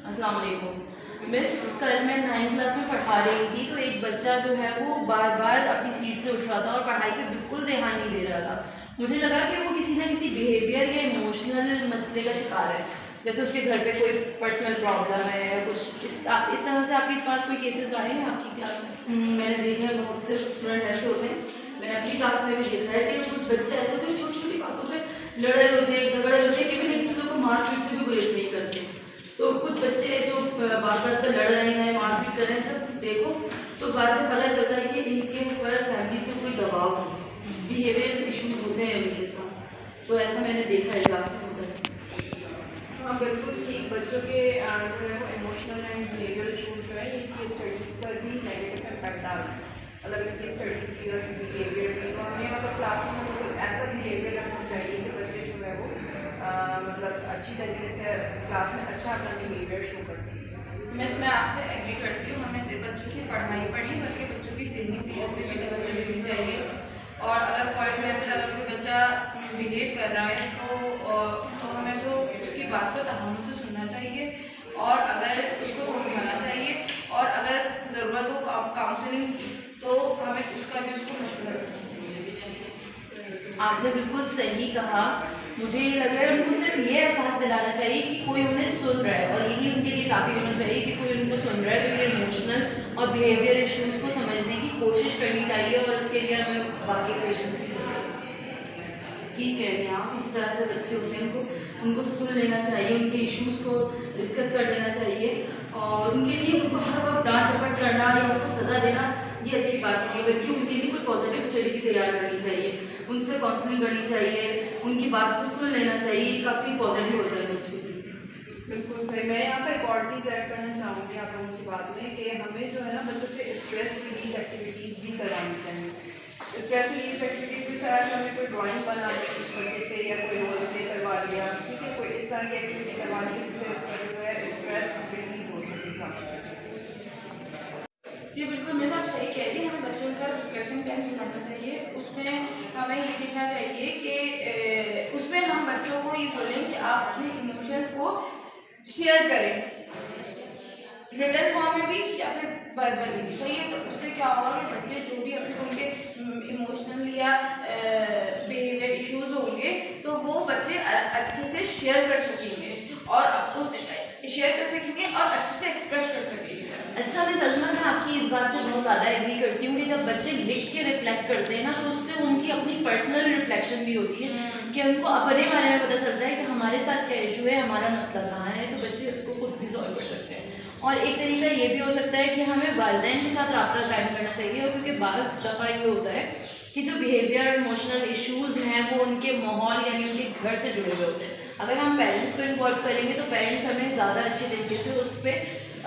अस्सलाम वालेकुम मिस। कल मैं 9th क्लास में पढ़ा रही थी तो एक बच्चा जो है वो बार बार अपनी सीट से उठ रहा था और पढ़ाई पे बिल्कुल ध्यान नहीं दे रहा था। मुझे लगा कि वो किसी ना किसी बिहेवियर या इमोशनल मसले का शिकार है, जैसे उसके घर पे कोई पर्सनल प्रॉब्लम है या कुछ इस तरह से आपके पास कोई केसेस आए हैं आपकी क्लास में? मैंने देखा है बहुत से स्टूडेंट ऐसे होते हैं। मैंने अपनी क्लास में भी देखा है कि कुछ बच्चे ऐसे होते हैं छोटी छोटी बातों पे लड़ रहे होते हैं, झगड़ रहे होते हैं, कि भी एक दूसरे को मारपीट से भी गुरेज नहीं करते। तो कुछ बच्चे जो बार बार पे लड़ रहे हैं, मारपीट कर रहे हैं, जब देखो तो बाद में पता चलता है कि इनके ऊपर फैमिली से कोई दबाव है, बिहेवियर इशूज होते हैं उनके साथ। तो ऐसा मैंने देखा है, क्लास में होता है। हाँ बिल्कुल ठीक। बच्चों के जो है वो इमोशनल एंड बिहेवियर इशूज जो है इनकी स्टडीज़ पर भी नेगेटिव इम्पैक्ट डाल रहे हैं। मतलब इनकी स्टडीज़ की और बिहेवियर की, तो हमें मतलब क्लासरूम में तो ऐसा बिहेवियर रखना चाहिए कि बच्चे जो है वो मतलब अच्छी तरीके से क्लास में अच्छा अपना बिहेवियर शो कर सकें। मैं आपसे एग्री करती हूँ। हमें सिर्फ बच्चों की पढ़ाई पर नहीं बल्कि बच्चों की ज़हनी सेहत पे भी तवज्जो देनी चाहिए। और अगर फॉर एग्जांपल अगर कोई बच्चा मिसबिहेव कर रहा है तो हमें जो उसकी बात को तहम्मुल से सुनना चाहिए और अगर उसको समझाना चाहिए, और अगर ज़रूरत हो काउंसलिंग तो हमें उसका भी उसको मशवरा करना चाहिए। आपने बिल्कुल सही कहा। मुझे ये लग रहा है उनको सिर्फ ये एहसास दिलाना चाहिए कि कोई उन्हें सुन रहा है, और यही उनके लिए काफ़ी होना चाहिए कि कोई उनको सुन रहा है। तो ये इमोशनल और बिहेवियर इश्यूज़ को समझने की कोशिश करनी चाहिए और उसके लिए हमें बाकी पेशेंस की जरूरत है। ठीक है, यहाँ इसी तरह से बच्चे होते हैं, उनको सुन लेना चाहिए, उनके इश्यूज़ को डिस्कस कर लेना चाहिए, और उनके लिए उनको हर वक्त डांट डपट करना या उनको सज़ा देना ये अच्छी बात नहीं है, बल्कि उनके लिए कोई पॉजिटिव स्ट्रेटेजी तैयार करनी चाहिए, उनसे काउंसलिंग करनी चाहिए, उनकी बात को सुन लेना चाहिए। ये काफ़ी पॉजिटिव होता है बच्चों के लिए। बिल्कुल सही। मैं यहाँ पर एक और चीज़ ऐड करना चाहूँगी आप लोगों की बात में कि हमें जो है ना बच्चों से स्ट्रेस रिलीज एक्टिविटीज़ भी करवानी चाहिए। स्ट्रेस रिलीज एक्टिविटीज़ इस तरह से हमें कोई ड्राइंग बना दी बच्चे से या कोई रोल प्ले करवा लिया, ठीक है, कोई इस तरह की एक्टिविटी करवा ली जिससे उसका जो है स्ट्रेस रिलीज हो सकेगा। जी बिल्कुल, मेरे साथ सही कह रही है। हमें बच्चों के साथ रिफ्लेक्शन टाइम करना चाहिए। उसमें हमें ये देखना चाहिए कि उसमें हम बच्चों को ये बोलें कि आप अपने इमोशंस को शेयर करें, रिटन फॉर्म में भी या फिर वर्बली भी, सही है। तो उससे क्या होगा कि बच्चे जो भी अपने उनके इमोशनल या बिहेवियर इश्यूज होंगे तो वो बच्चे अच्छे से शेयर कर सकेंगे और अच्छे से एक्सप्रेस कर सकेंगे। अच्छा मिस अजमत, मैं आपकी इस बात से बहुत ज़्यादा एग्री करती हूँ कि जब बच्चे लिख के रिफ्लेक्ट करते हैं ना तो उससे उनकी अपनी पर्सनल रिफ्लेक्शन भी होती है कि उनको अपने बारे में पता चलता है कि हमारे साथ क्या इशू है, हमारा मसला कहाँ है, तो बच्चे उसको खुद भी सॉल्व कर सकते हैं। और एक तरीका ये भी हो सकता है कि हमें वालिदैन के साथ रब्ता कायम करना चाहिए, और क्योंकि बाज़ दफ़ा ये होता है कि जो बिहेवियर इमोशनल इश्यूज़ हैं वो उनके माहौल यानी उनके घर से जुड़े हुए होते हैं। अगर हम पेरेंट्स को इन्वॉल्व करेंगे तो पेरेंट्स हमें ज़्यादा अच्छे तरीके से उस पर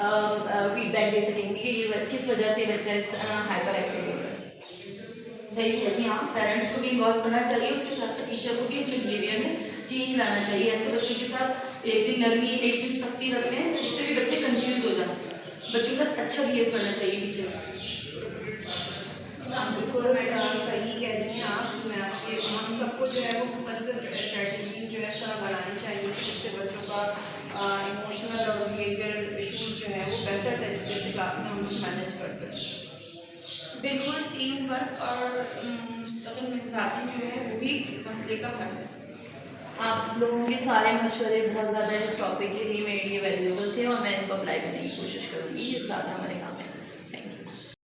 फीडबैक दे सकेंगे कि ये किस वजह से बच्चा इस हाइपर एक्टिव हो रहा है। सही है कि यहाँ पेरेंट्स को भी इन्वॉल्व करना चाहिए, उसके साथ साथ टीचर को भी अपने बिहेवियर में चेंज लाना चाहिए। ऐसे बच्चों के साथ एक दिन नरमी एक दिन सख्ती रख लें, उससे भी बच्चे कंफ्यूज हो जाते हैं। बच्चों के साथ अच्छा बिहेव करना चाहिए टीचर को। बिल्कुल मैडम सही कह रही हैं आप। मैं आपके हम सबको जो है वो मुख्तलिफ स्ट्रैटेजी जो है इस तरह बनानी चाहिए जिससे बच्चों का इमोशनल और बिहेवियर इशूज जो है वो बेहतर तरीके से क्लास में हम लोग मैनेज कर सकें। बिल्कुल, टीम वर्क और मुस्तकिल मिजाजी जो है वो भी मसले का हल है। आप लोगों के सारे मशवरे बहुत ज़्यादा इस टॉपिक के लिए मेरे लिए वैल्यूएबल थे और मैं इनको अप्लाई करने की कोशिश करूँगी। ये ज़्यादा